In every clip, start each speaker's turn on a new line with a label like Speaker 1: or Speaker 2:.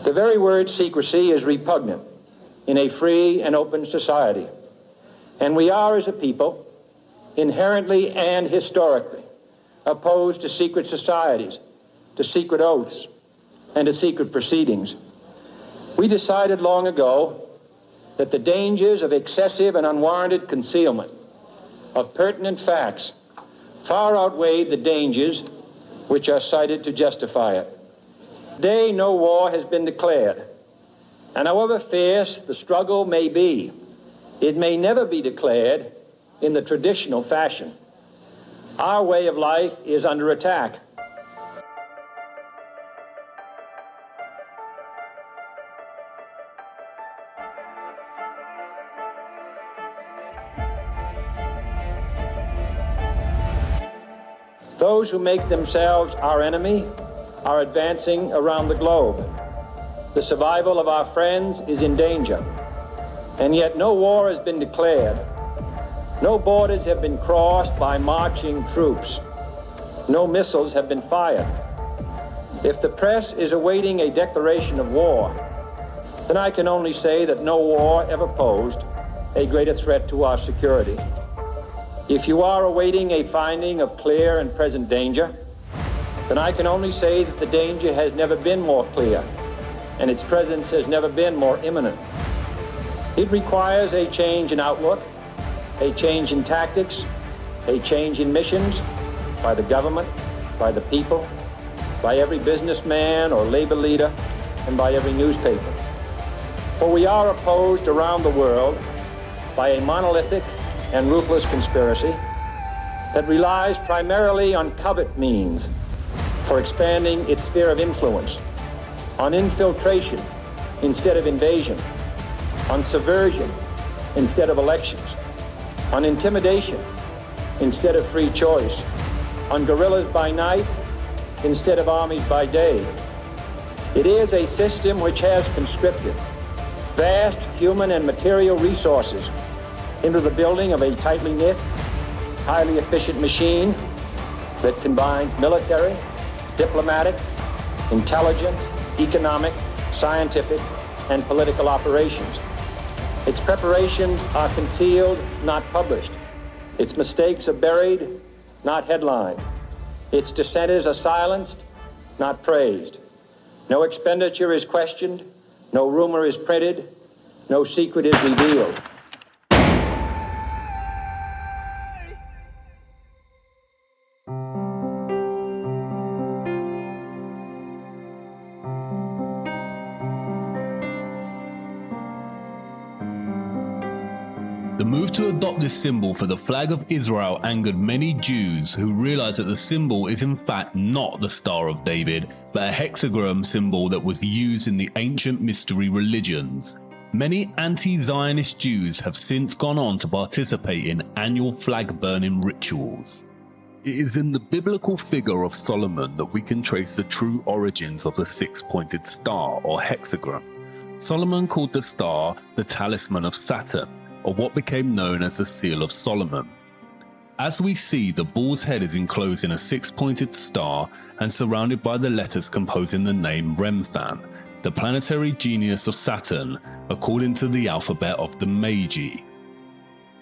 Speaker 1: The very word secrecy is repugnant in a free and open society. And we are, as a people, inherently and historically opposed to secret societies, to secret oaths, and to secret proceedings. We decided long ago that the dangers of excessive and unwarranted concealment of pertinent facts far outweighed the dangers which are cited to justify it. Today, no war has been declared, and however fierce the struggle may be, it may never be declared in the traditional fashion. Our way of life is under attack. Those who make themselves our enemy are advancing around the globe. The survival of our friends is in danger, and yet no war has been declared. No borders have been crossed by marching troops. No missiles have been fired. If the press is awaiting a declaration of war, then I can only say that no war ever posed a greater threat to our security. If you are awaiting a finding of clear and present danger, then I can only say that the danger has never been more clear, and its presence has never been more imminent. It requires a change in outlook, a change in tactics, a change in missions by the government, by the people, by every businessman or labor leader, and by every newspaper. For we are opposed around the world by a monolithic and ruthless conspiracy that relies primarily on covert means for expanding its sphere of influence, on infiltration instead of invasion, on subversion instead of elections, on intimidation instead of free choice, on guerrillas by night instead of armies by day. It is a system which has conscripted vast human and material resources into the building of a tightly knit, highly efficient machine that combines military, diplomatic, intelligence, economic, scientific, and political operations. Its preparations are concealed, not published. Its mistakes are buried, not headlined. Its dissenters are silenced, not praised. No expenditure is questioned, no rumor is printed, no secret is revealed.
Speaker 2: The move to adopt this symbol for the flag of Israel angered many Jews who realized that the symbol is in fact not the Star of David, but a hexagram symbol that was used in the ancient mystery religions. Many anti-Zionist Jews have since gone on to participate in annual flag burning rituals. It is in the biblical figure of Solomon that we can trace the true origins of the six-pointed star or hexagram. Solomon called the star the talisman of Saturn, or what became known as the Seal of Solomon. As we see, the bull's head is enclosed in a six-pointed star and surrounded by the letters composing the name Remphan, the planetary genius of Saturn, according to the alphabet of the Magi.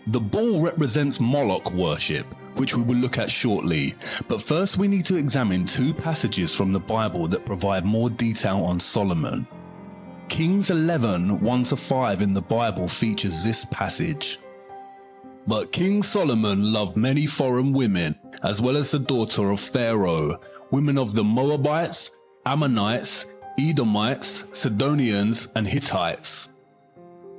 Speaker 2: The bull represents Moloch worship, which we will look at shortly, but first we need to examine two passages from the Bible that provide more detail on Solomon. Kings 11, 1-5 in the Bible features this passage. But King Solomon loved many foreign women, as well as the daughter of Pharaoh, women of the Moabites, Ammonites, Edomites, Sidonians, and Hittites,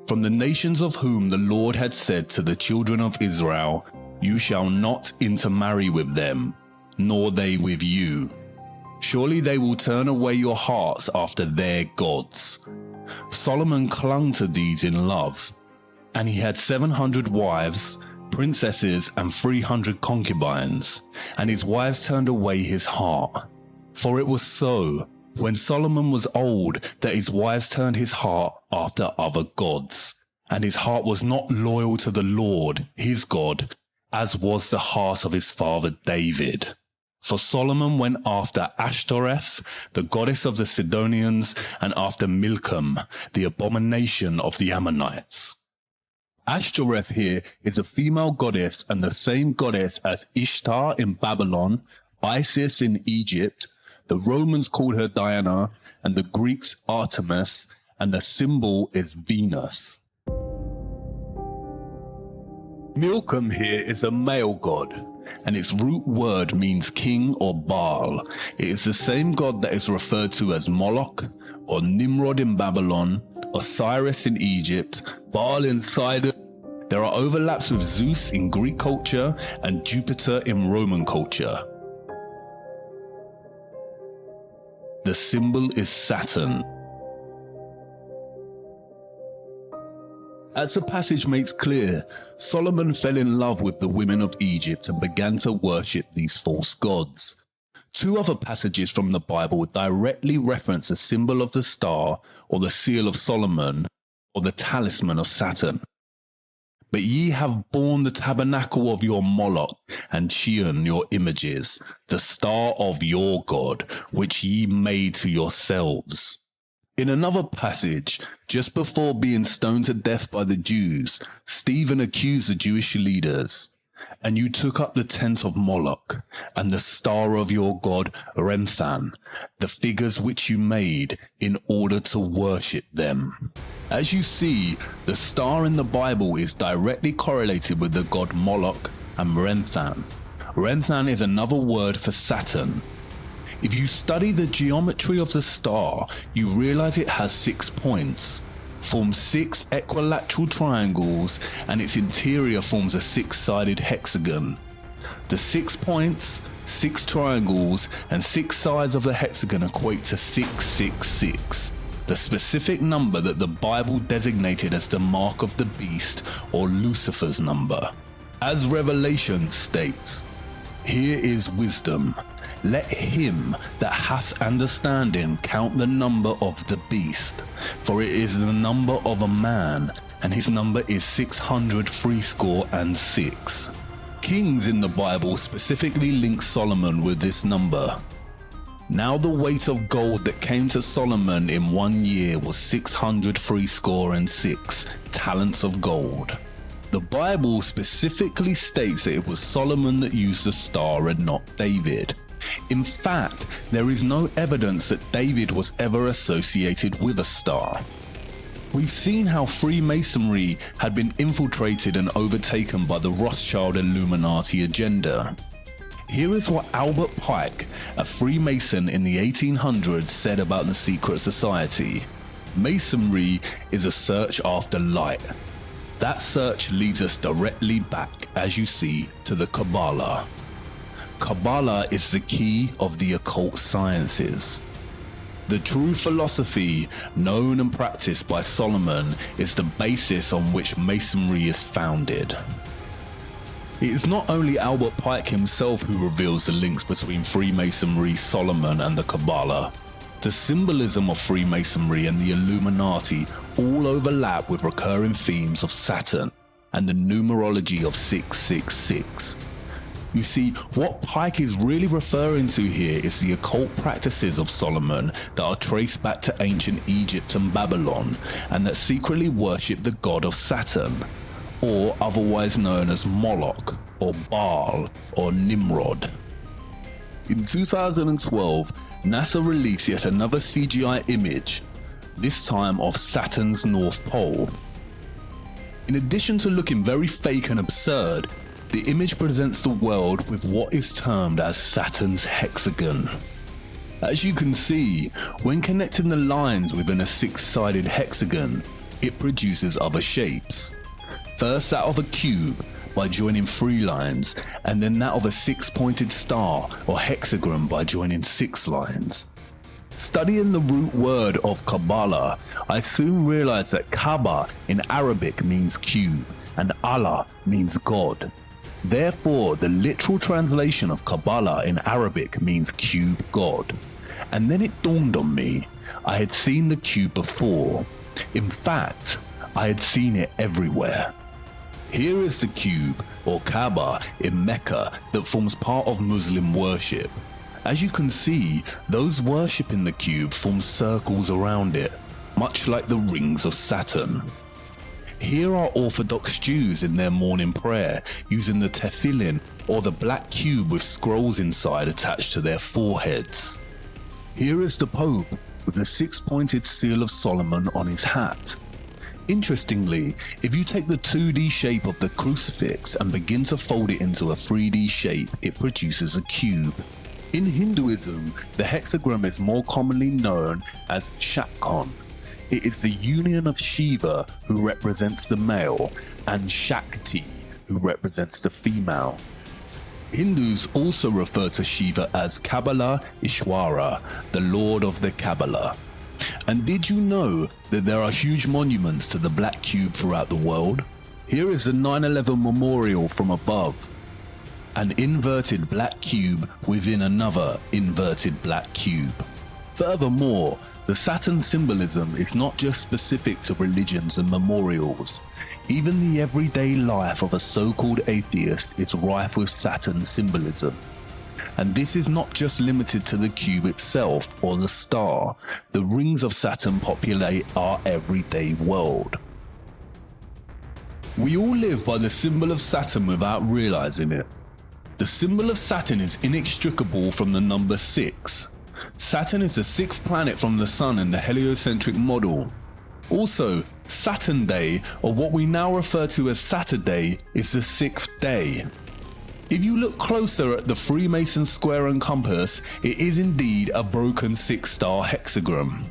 Speaker 2: from the nations of whom the Lord had said to the children of Israel, "You shall not intermarry with them, nor they with you. Surely they will turn away your hearts after their gods." Solomon clung to these in love, and he had 700 wives, princesses, and 300 concubines, and his wives turned away his heart. For it was so, when Solomon was old, that his wives turned his heart after other gods, and his heart was not loyal to the Lord, his God, as was the heart of his father David. For Solomon went after Ashtoreth, the goddess of the Sidonians, and after Milcom, the abomination of the Ammonites. Ashtoreth here is a female goddess and the same goddess as Ishtar in Babylon, Isis in Egypt. The Romans called her Diana, and the Greeks Artemis, and the symbol is Venus. Milcom here is a male god, and its root word means king or Baal. It is the same god that is referred to as Moloch, or Nimrod in Babylon, Osiris in Egypt, Baal in Sidon. There are overlaps with Zeus in Greek culture and Jupiter in Roman culture. The symbol is Saturn. As the passage makes clear, Solomon fell in love with the women of Egypt and began to worship these false gods. Two other passages from the Bible directly reference the symbol of the star, or the seal of Solomon, or the talisman of Saturn. But ye have borne the tabernacle of your Moloch, and Chion your images, the star of your God, which ye made to yourselves. In another passage, just before being stoned to death by the Jews, Stephen accused the Jewish leaders. And you took up the tent of Moloch, and the star of your god Remphan, the figures which you made, in order to worship them. As you see, the star in the Bible is directly correlated with the god Moloch and Remphan. Remphan is another word for Saturn. If you study the geometry of the star, you realize it has 6 points, forms 6 equilateral triangles, and its interior forms a 6-sided hexagon. The 6 points, 6 triangles, and 6 sides of the hexagon equate to 666, the specific number that the Bible designated as the mark of the beast, or Lucifer's number. As Revelation states, "Here is wisdom. Let him that hath understanding count the number of the beast, for it is the number of a man, and his number is 666. Kings in the Bible specifically link Solomon with this number. Now the weight of gold that came to Solomon in 1 year was 666 talents of gold. The Bible specifically states that it was Solomon that used the star and not David. In fact, there is no evidence that David was ever associated with a star. We've seen how Freemasonry had been infiltrated and overtaken by the Rothschild Illuminati agenda. Here is what Albert Pike, a Freemason in the 1800s, said about the secret society. Masonry is a search after light. That search leads us directly back, as you see, to the Kabbalah. Kabbalah is the key of the occult sciences. The true philosophy, known and practiced by Solomon, is the basis on which Masonry is founded. It is not only Albert Pike himself who reveals the links between Freemasonry, Solomon, and the Kabbalah. The symbolism of Freemasonry and the Illuminati all overlap with recurring themes of Saturn and the numerology of 666. You see, what Pike is really referring to here is the occult practices of Solomon that are traced back to ancient Egypt and Babylon, and that secretly worship the god of Saturn, or otherwise known as Moloch, or Baal, or Nimrod. In 2012, NASA released yet another CGI image, this time of Saturn's North Pole. In addition to looking very fake and absurd, the image presents the world with what is termed as Saturn's hexagon. As you can see, when connecting the lines within a 6-sided hexagon, it produces other shapes. First that of a cube by joining 3 lines, and then that of a 6-pointed star or hexagon by joining 6 lines. Studying the root word of Kabbalah, I soon realized that Kaaba in Arabic means cube, and Allah means God. Therefore, the literal translation of Kabbalah in Arabic means cube god. And then it dawned on me, I had seen the cube before. In fact, I had seen it everywhere. Here is the cube, or Kaaba, in Mecca that forms part of Muslim worship. As you can see, those worshipping the cube form circles around it, much like the rings of Saturn. Here are Orthodox Jews in their morning prayer, using the tefillin, or the black cube with scrolls inside attached to their foreheads. Here is the Pope, with the six-pointed seal of Solomon on his hat. Interestingly, if you take the 2D shape of the crucifix and begin to fold it into a 3D shape, it produces a cube. In Hinduism, the hexagram is more commonly known as Shakon. It is the union of Shiva, who represents the male, and Shakti, who represents the female. Hindus also refer to Shiva as Kabbalah Ishwara, the Lord of the Kabbalah. And did you know that there are huge monuments to the black cube throughout the world? Here is the 9/11 memorial from above. An inverted black cube within another inverted black cube. Furthermore, the Saturn symbolism is not just specific to religions and memorials. Even the everyday life of a so-called atheist is rife with Saturn symbolism. And this is not just limited to the cube itself or the star. The rings of Saturn populate our everyday world. We all live by the symbol of Saturn without realizing it. The symbol of Saturn is inextricable from the number 6. Saturn is the 6th planet from the Sun in the heliocentric model. Also, Saturn Day, or what we now refer to as Saturday, is the 6th day. If you look closer at the Freemason square and compass, it is indeed a broken 6-star hexagram.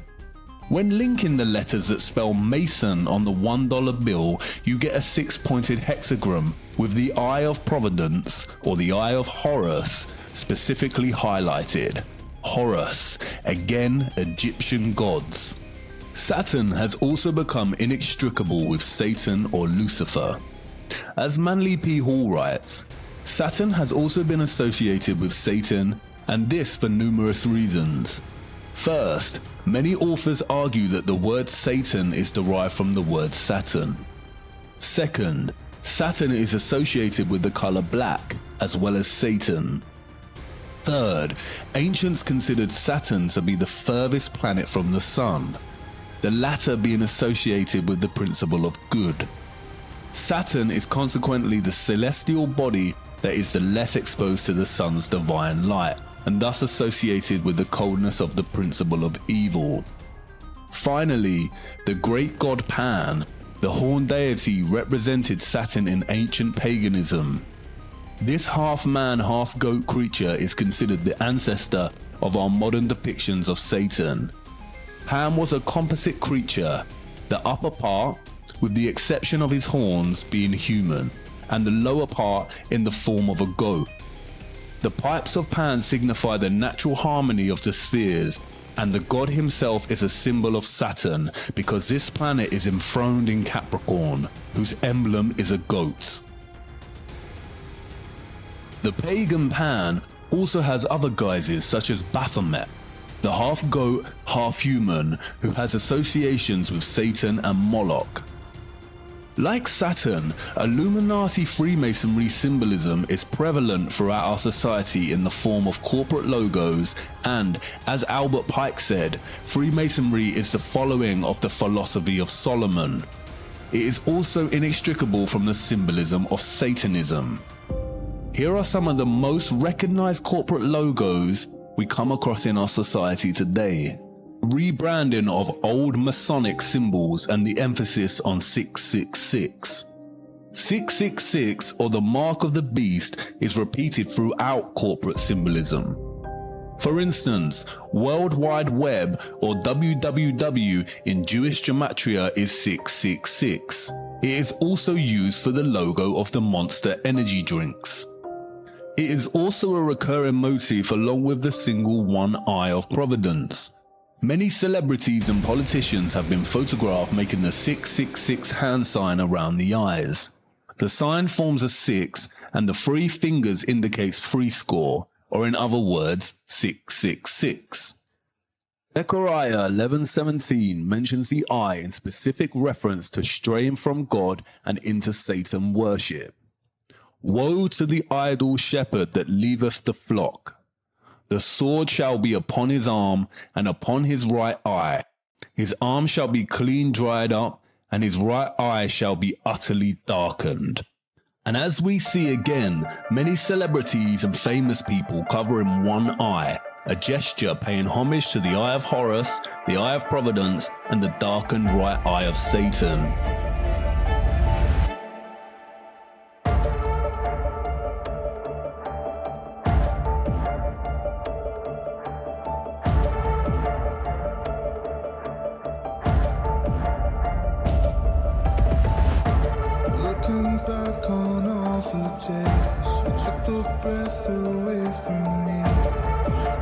Speaker 2: When linking the letters that spell Mason on the $1 bill, you get a 6-pointed hexagram with the Eye of Providence, or the Eye of Horus, specifically highlighted. Horus, again Egyptian gods. Saturn has also become inextricable with Satan or Lucifer. As Manly P. Hall writes, Saturn has also been associated with Satan, and this for numerous reasons. First, many authors argue that the word Satan is derived from the word Saturn. Second, Saturn is associated with the color black, as well as Satan. Third, ancients considered Saturn to be the furthest planet from the Sun, the latter being associated with the principle of good. Saturn is consequently the celestial body that is the less exposed to the Sun's divine light, and thus associated with the coldness of the principle of evil. Finally, the great god Pan, the horned deity, represented Saturn in ancient paganism. This half-man, half-goat creature is considered the ancestor of our modern depictions of Satan. Pan was a composite creature, the upper part, with the exception of his horns, being human, and the lower part in the form of a goat. The pipes of Pan signify the natural harmony of the spheres, and the god himself is a symbol of Saturn because this planet is enthroned in Capricorn, whose emblem is a goat. The pagan Pan also has other guises such as Baphomet, the half-goat, half-human, who has associations with Satan and Moloch. Like Saturn, Illuminati Freemasonry symbolism is prevalent throughout our society in the form of corporate logos and, as Albert Pike said, Freemasonry is the following of the philosophy of Solomon. It is also inextricable from the symbolism of Satanism. Here are some of the most recognized corporate logos we come across in our society today. Rebranding of old Masonic symbols and the emphasis on 666. 666, or the mark of the beast, is repeated throughout corporate symbolism. For instance, World Wide Web, or WWW in Jewish gematria, is 666. It is also used for the logo of the Monster energy drinks. It is also a recurring motif along with the single one eye of Providence. Many celebrities and politicians have been photographed making the 666 hand sign around the eyes. The sign forms a 6 and the 3 fingers indicates 3 score, or in other words, 666. Zechariah 11:17 mentions the eye in specific reference to straying from God and into Satan worship. Woe to the idle shepherd that leaveth the flock. The sword shall be upon his arm and upon his right eye. His arm shall be clean dried up, and his right eye shall be utterly darkened. And as we see again, many celebrities and famous people covering one eye, a gesture paying homage to the eye of Horus, the eye of Providence, and the darkened right eye of Satan.
Speaker 3: Looking back on all the days you took the breath away from me.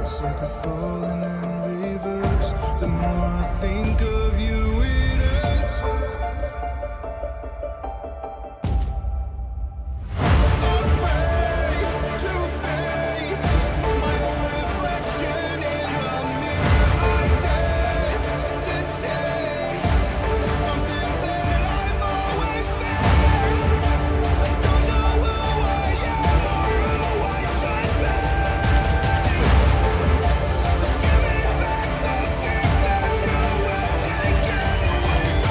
Speaker 3: It's like I'm falling in reverse. The more I think of you, it hurts. Afraid to face my own reflection in the mirror. I dare to take something that I've always been. I don't know who I am or who I should be. So give me back the things that you have taken away from me.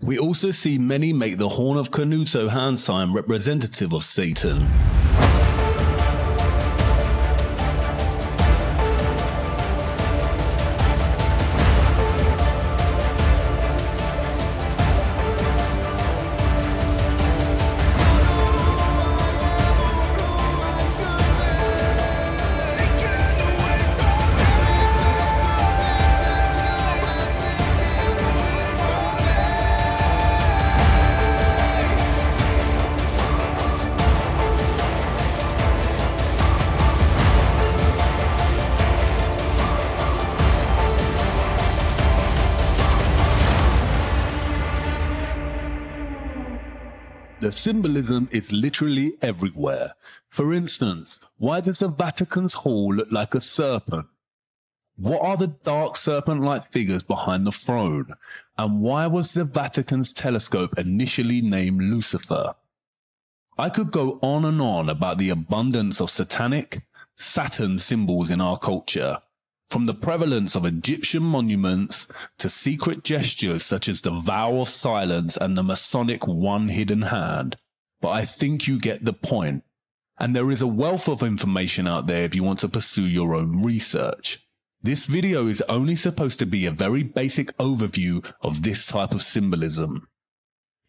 Speaker 2: We also see many make the horn of Cornuto hand sign representative of Satan. The symbolism is literally everywhere. For instance, why does the Vatican's hall look like a serpent? What are the dark serpent-like figures behind the throne? And why was the Vatican's telescope initially named Lucifer? I could go on and on about the abundance of satanic, Saturn symbols in our culture, from the prevalence of Egyptian monuments to secret gestures such as the vow of silence and the Masonic one hidden hand. But I think you get the point. And there is a wealth of information out there if you want to pursue your own research. This video is only supposed to be a very basic overview of this type of symbolism.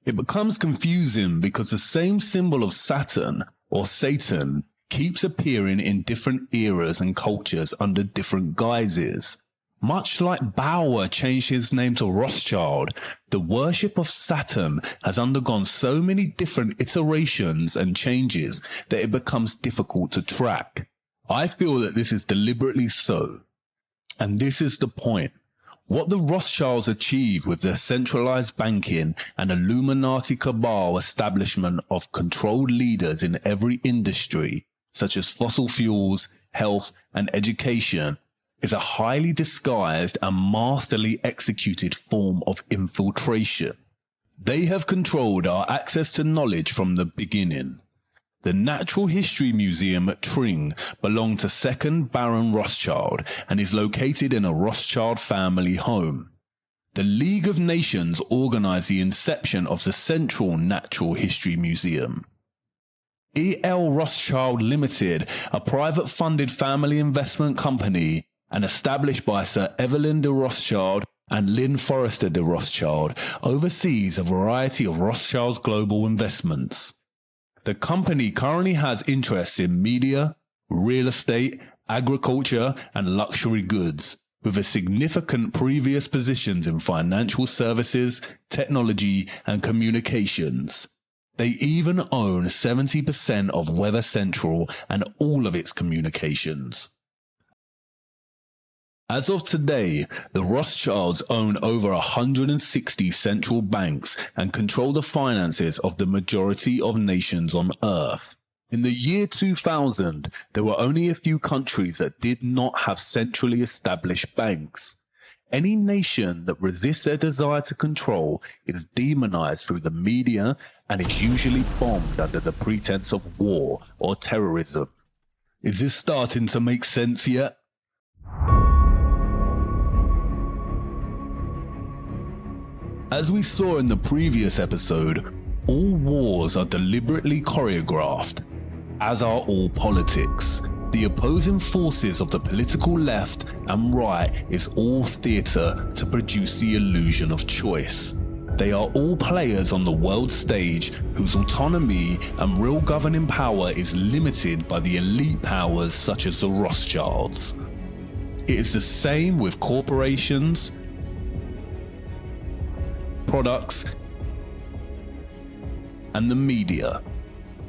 Speaker 2: It becomes confusing because the same symbol of Saturn, or Satan, keeps appearing in different eras and cultures under different guises. Much like Bauer changed his name to Rothschild, the worship of Saturn has undergone so many different iterations and changes that it becomes difficult to track. I feel that this is deliberately so. And this is the point. What the Rothschilds achieved with their centralized banking and Illuminati cabal establishment of controlled leaders in every industry, such as fossil fuels, health, and education, is a highly disguised and masterly executed form of infiltration. They have controlled our access to knowledge from the beginning. The Natural History Museum at Tring belonged to 2nd Baron Rothschild and is located in a Rothschild family home. The League of Nations organized the inception of the Central Natural History Museum. E.L. Rothschild Limited, a private-funded family investment company and established by Sir Evelyn de Rothschild and Lynn Forrester de Rothschild, oversees a variety of Rothschild's global investments. The company currently has interests in media, real estate, agriculture, and luxury goods, with a significant previous positions in financial services, technology, and communications. They even own 70% of Weather Central and all of its communications. As of today, the Rothschilds own over 160 central banks and control the finances of the majority of nations on Earth. In the year 2000, there were only a few countries that did not have centrally established banks. Any nation that resists their desire to control is demonized through the media and is usually bombed under the pretense of war or terrorism. Is this starting to make sense yet? As we saw in the previous episode, all wars are deliberately choreographed, as are all politics. The opposing forces of the political left and right is all theatre to produce the illusion of choice. They are all players on the world stage whose autonomy and real governing power is limited by the elite powers such as the Rothschilds. It is the same with corporations, products, and the media.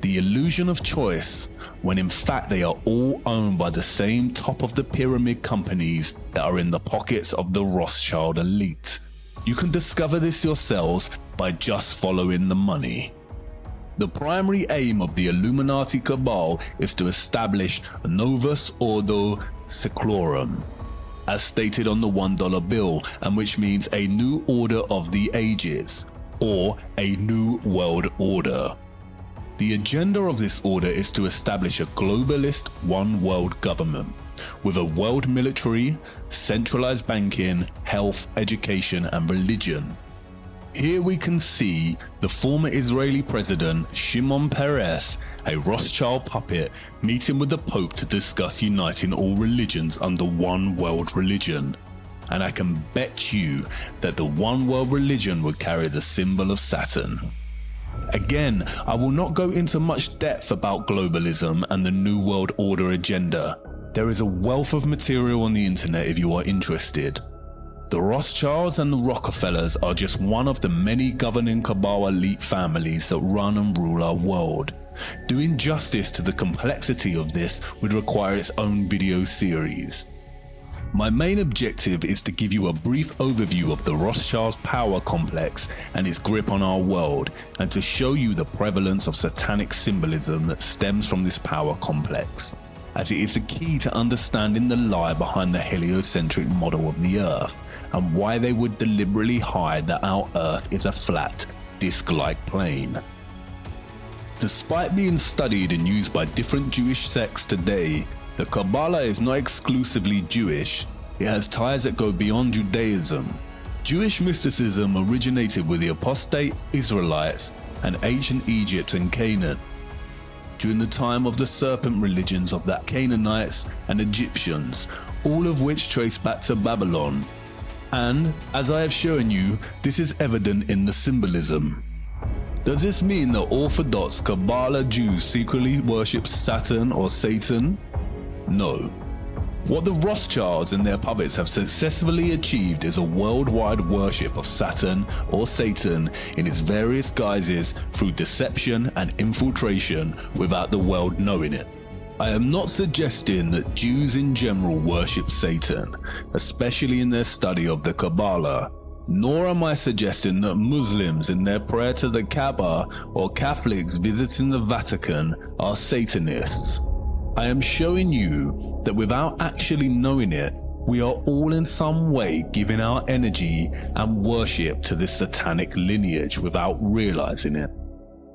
Speaker 2: The illusion of choice, when in fact they are all owned by the same top of the pyramid companies that are in the pockets of the Rothschild elite. You can discover this yourselves by just following the money. The primary aim of the Illuminati cabal is to establish Novus Ordo Seclorum, as stated on the $1 bill, and which means a new order of the ages, or a new world order. The agenda of this order is to establish a globalist one world government, with a world military, centralized banking, health, education, and religion. Here we can see the former Israeli president Shimon Peres, a Rothschild puppet, meeting with the Pope to discuss uniting all religions under one world religion. And I can bet you that the one world religion would carry the symbol of Saturn. Again, I will not go into much depth about globalism and the New World Order agenda. There is a wealth of material on the internet if you are interested. The Rothschilds and the Rockefellers are just one of the many governing cabal elite families that run and rule our world. Doing justice to the complexity of this would require its own video series. My main objective is to give you a brief overview of the Rothschild's power complex and its grip on our world, and to show you the prevalence of satanic symbolism that stems from this power complex, as it is the key to understanding the lie behind the heliocentric model of the Earth, and why they would deliberately hide that our Earth is a flat, disc-like plane. Despite being studied and used by different Jewish sects today, the Kabbalah is not exclusively Jewish. It has ties that go beyond Judaism. Jewish mysticism originated with the apostate Israelites and ancient Egypt and Canaan, during the time of the serpent religions of the Canaanites and Egyptians, all of which trace back to Babylon. And, as I have shown you, this is evident in the symbolism. Does this mean that Orthodox Kabbalah Jews secretly worship Saturn or Satan? No. What the Rothschilds and their puppets have successfully achieved is a worldwide worship of Saturn or Satan in its various guises through deception and infiltration without the world knowing it. I am not suggesting that Jews in general worship Satan, especially in their study of the Kabbalah, nor am I suggesting that Muslims in their prayer to the Kaaba or Catholics visiting the Vatican are Satanists. I am showing you that without actually knowing it, we are all in some way giving our energy and worship to this satanic lineage without realizing it.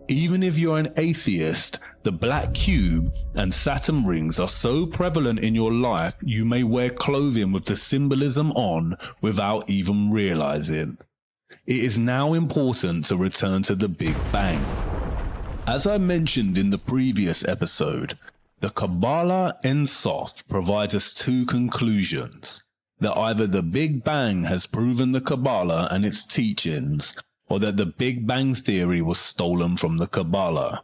Speaker 2: Even if you're an atheist, the black cube and Saturn rings are so prevalent in your life you may wear clothing with the symbolism on without even realizing. It is now important to return to the Big Bang. As I mentioned in the previous episode, the Kabbalah Ein Sof provides us two conclusions: that either the Big Bang has proven the Kabbalah and its teachings, or that the Big Bang theory was stolen from the Kabbalah.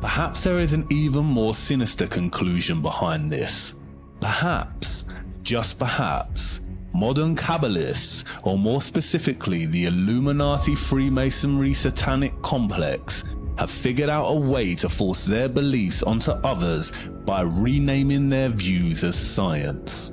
Speaker 2: Perhaps there is an even more sinister conclusion behind this. Perhaps, just perhaps, modern Kabbalists, or more specifically the Illuminati Freemasonry satanic complex, have figured out a way to force their beliefs onto others by renaming their views as science.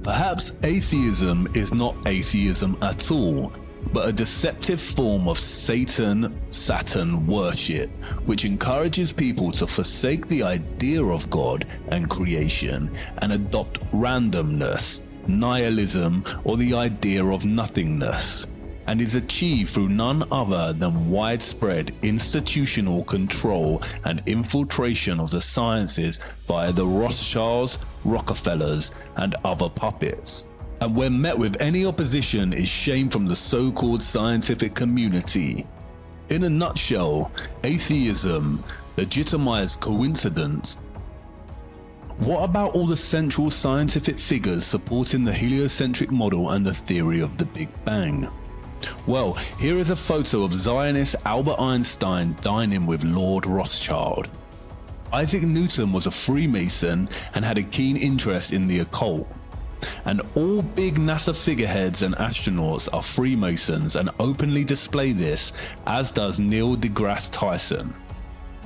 Speaker 2: Perhaps atheism is not atheism at all, but a deceptive form of Saturn worship, which encourages people to forsake the idea of God and creation and adopt randomness, nihilism, or the idea of nothingness, and is achieved through none other than widespread institutional control and infiltration of the sciences via the Rothschilds, Rockefellers, and other puppets. And when met with any opposition is shame from the so-called scientific community. In a nutshell, atheism legitimized coincidence. What about all the central scientific figures supporting the heliocentric model and the theory of the Big Bang? Well, here is a photo of Zionist Albert Einstein dining with Lord Rothschild. Isaac Newton was a Freemason and had a keen interest in the occult. And all big NASA figureheads and astronauts are Freemasons and openly display this, as does Neil deGrasse Tyson.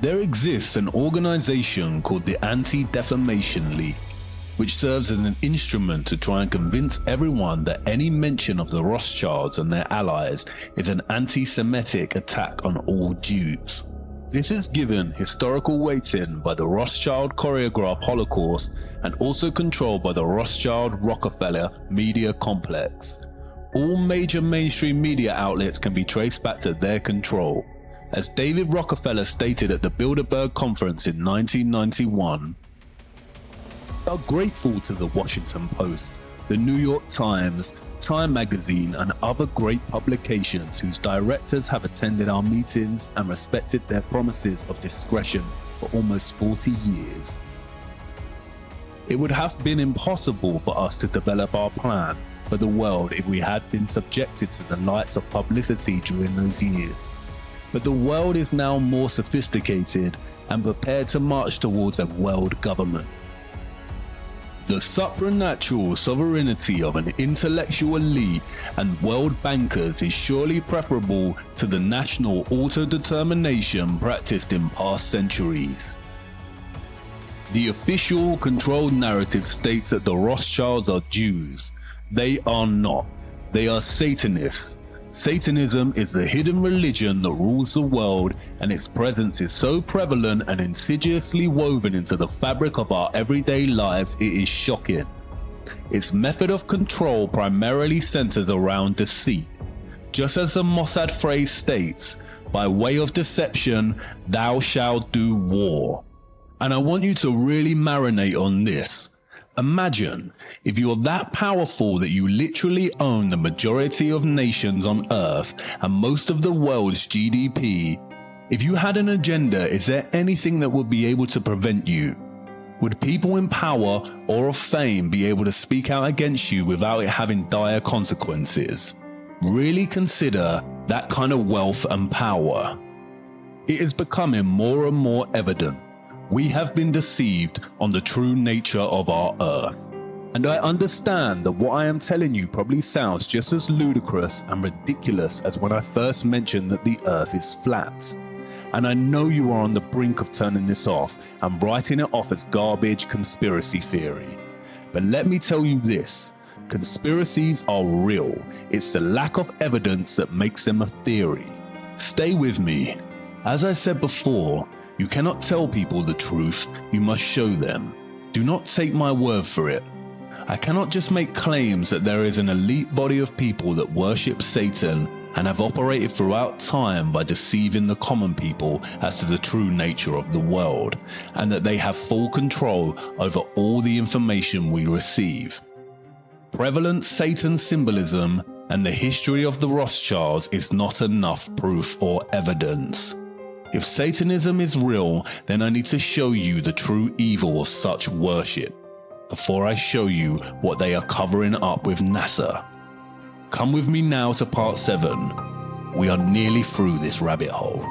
Speaker 2: There exists an organization called the Anti-Defamation League, which serves as an instrument to try and convince everyone that any mention of the Rothschilds and their allies is an anti-Semitic attack on all Jews. This is given historical weighting by the Rothschild choreographed Holocaust and also controlled by the Rothschild-Rockefeller media complex. All major mainstream media outlets can be traced back to their control. As David Rockefeller stated at the Bilderberg Conference in 1991, "We are grateful to the Washington Post, the New York Times, Time Magazine, and other great publications whose directors have attended our meetings and respected their promises of discretion for almost 40 years. It would have been impossible for us to develop our plan for the world if we had been subjected to the lights of publicity during those years. But the world is now more sophisticated and prepared to march towards a world government. The supernatural sovereignty of an intellectual elite and world bankers is surely preferable to the national autodetermination practiced in past centuries." The official controlled narrative states that the Rothschilds are Jews. They are not. They are Satanists. Satanism is the hidden religion that rules the world, and its presence is so prevalent and insidiously woven into the fabric of our everyday lives, it is shocking. Its method of control primarily centers around deceit. Just as the Mossad phrase states, by way of deception, thou shalt do war. And I want you to really marinate on this. Imagine if you're that powerful that you literally own the majority of nations on Earth and most of the world's GDP. If you had an agenda, is there anything that would be able to prevent you? Would people in power or of fame be able to speak out against you without it having dire consequences? Really consider that kind of wealth and power. It is becoming more and more evident. We have been deceived on the true nature of our earth. And I understand that what I am telling you probably sounds just as ludicrous and ridiculous as when I first mentioned that the earth is flat. And I know you are on the brink of turning this off and writing it off as garbage conspiracy theory. But let me tell you this, conspiracies are real. It's the lack of evidence that makes them a theory. Stay with me. As I said before, you cannot tell people the truth, you must show them. Do not take my word for it. I cannot just make claims that there is an elite body of people that worship Satan and have operated throughout time by deceiving the common people as to the true nature of the world, and that they have full control over all the information we receive. Prevalent Satan symbolism and the history of the Rothschilds is not enough proof or evidence. If Satanism is real, then I need to show you the true evil of such worship, before I show you what they are covering up with NASA. Come with me now to part 7. We are nearly through this rabbit hole.